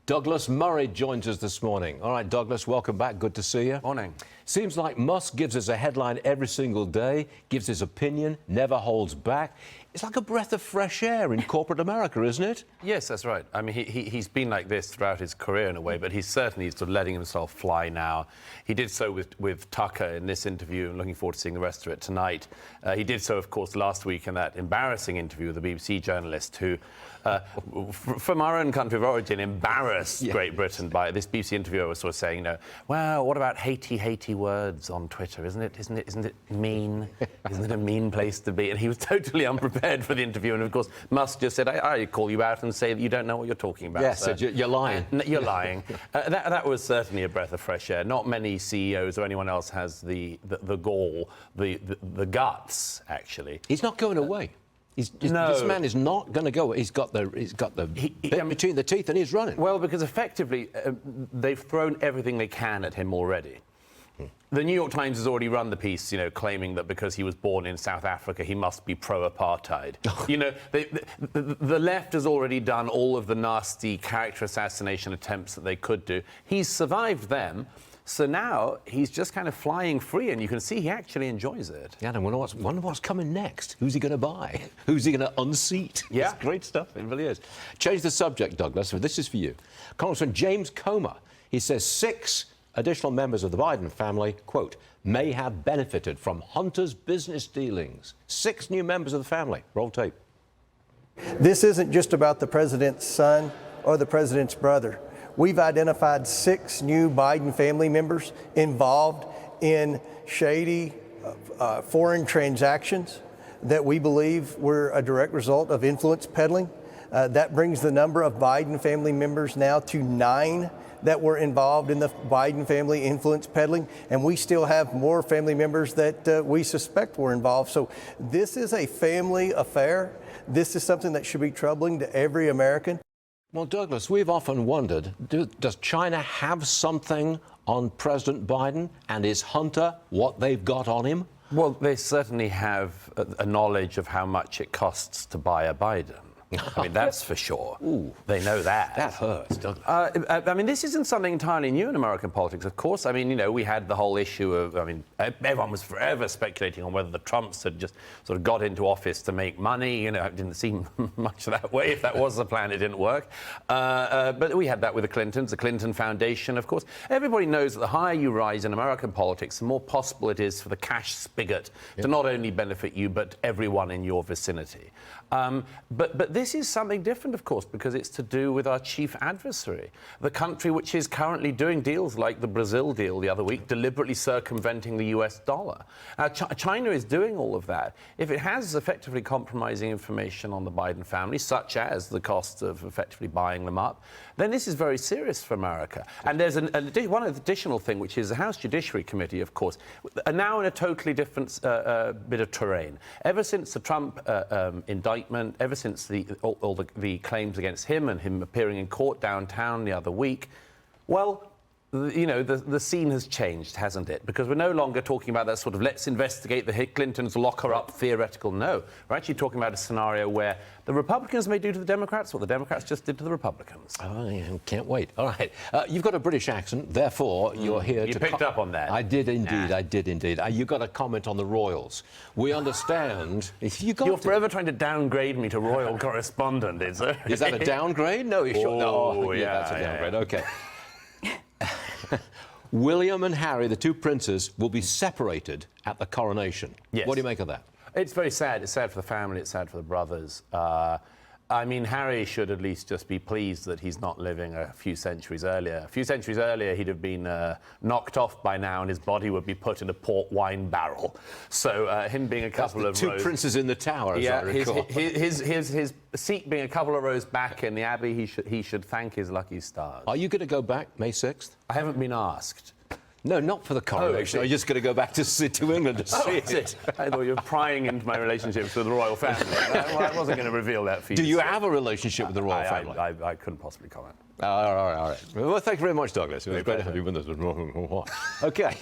Douglas Murray joins us this morning. All right, Douglas, welcome back. Good to see you. Morning. Seems like Musk gives us a headline every single day, gives his opinion, never holds back. It's like a breath of fresh air in corporate America, isn't it? Yes, that's right. I mean, he's been like this throughout his career in a way, but he's certainly sort of letting himself fly now. He did so with Tucker in this interview. I'm looking forward to seeing the rest of it tonight. He did so, of course, last week in that embarrassing interview with the BBC journalist who, from our own country of origin, embarrassed Great Britain by this BBC interviewer was sort of saying, well, what about hatey words on Twitter? Isn't it mean? Isn't it a mean place to be? And he was totally unprepared for the interview, and of course Musk just said, I call you out and say that you don't know what you're talking about. Yes, so you're lying. You're lying. That was certainly a breath of fresh air. Not many CEOs or anyone else has the gall, the guts, actually. He's not going away. No. This man is not going to go. He's got the bit between the teeth, and he's running. Well, because effectively they've thrown everything they can at him already. The New York Times has already run the piece, claiming that because he was born in South Africa, he must be pro-apartheid. The left has already done all of the nasty character assassination attempts that they could do. He's survived them. So now he's just kind of flying free, and you can see he actually enjoys it. Yeah, I wonder what's coming next. Who's he going to buy? Who's he going to unseat? Yeah. It's great stuff. It really is. Change the subject, Douglas. So this is for you. Congressman James Comer, he says 6 additional members of the Biden family, quote, may have benefited from Hunter's business dealings. 6 new members of the family. Roll tape. This isn't just about the president's son or the president's brother. We've identified 6 new Biden family members involved in shady foreign transactions that we believe were a direct result of influence peddling. That brings the number of Biden family members now to 9 that were involved in the Biden family influence peddling, and we still have more family members that we suspect were involved. So this is a family affair. This is something that should be troubling to every American. Well, Douglas, we've often wondered, does China have something on President Biden, and is Hunter what they've got on him? Well, they certainly have a knowledge of how much it costs to buy a Biden. I mean, that's for sure. Ooh, they know that. That hurts, doesn't it? I mean, this isn't something entirely new in American politics, of course. I mean, we had the whole issue of, everyone was forever speculating on whether the Trumps had just sort of got into office to make money. It didn't seem much that way. If that was the plan, it didn't work. But we had that with the Clintons, the Clinton Foundation, of course. Everybody knows that the higher you rise in American politics, the more possible it is for the cash spigot to not only benefit you, but everyone in your vicinity. But this is something different, of course, because it's to do with our chief adversary, the country which is currently doing deals like the Brazil deal the other week, deliberately circumventing the US dollar. China is doing all of that. If it has effectively compromising information on the Biden family, such as the cost of effectively buying them up, then this is very serious for America. And there's one additional thing, which is the House Judiciary Committee, of course, are now in a totally different bit of terrain. Ever since the Trump indictment, ever since all the claims against him and him appearing in court downtown the other week, well, the scene has changed, hasn't it? Because we're no longer talking about that sort of let's investigate the Clintons, lock her up theoretical. No, we're actually talking about a scenario where the Republicans may do to the Democrats what the Democrats just did to the Republicans. Oh, yeah, can't wait. All right. You've got a British accent, therefore you're here to... You picked up on that. I did indeed, I did indeed. You've got a comment on the Royals. We understand... You're forever trying to downgrade me to royal correspondent, is it? Is that a downgrade? No, you shouldn't. Oh, yeah, that's a downgrade. Okay. William and Harry, the 2 princes, will be separated at the coronation. Yes. What do you make of that? It's very sad. It's sad for the family. It's sad for the brothers. I mean, Harry should at least just be pleased that he's not living a few centuries earlier. A few centuries earlier, he'd have been knocked off by now, and his body would be put in a port wine barrel. So him being a couple of 2 rows... princes in the tower, as I recall. His seat being a couple of rows back in the Abbey, he should thank his lucky stars. Are you going to go back May 6th? I haven't been asked. No, not for the coronation. Are you just going to go back to England to see it? I thought you were prying into my relationships with the royal family. I wasn't going to reveal that for you. Do you have a relationship with the royal family? I couldn't possibly comment. All right. Well, thank you very much, Douglas. It was great to have you with us. Okay.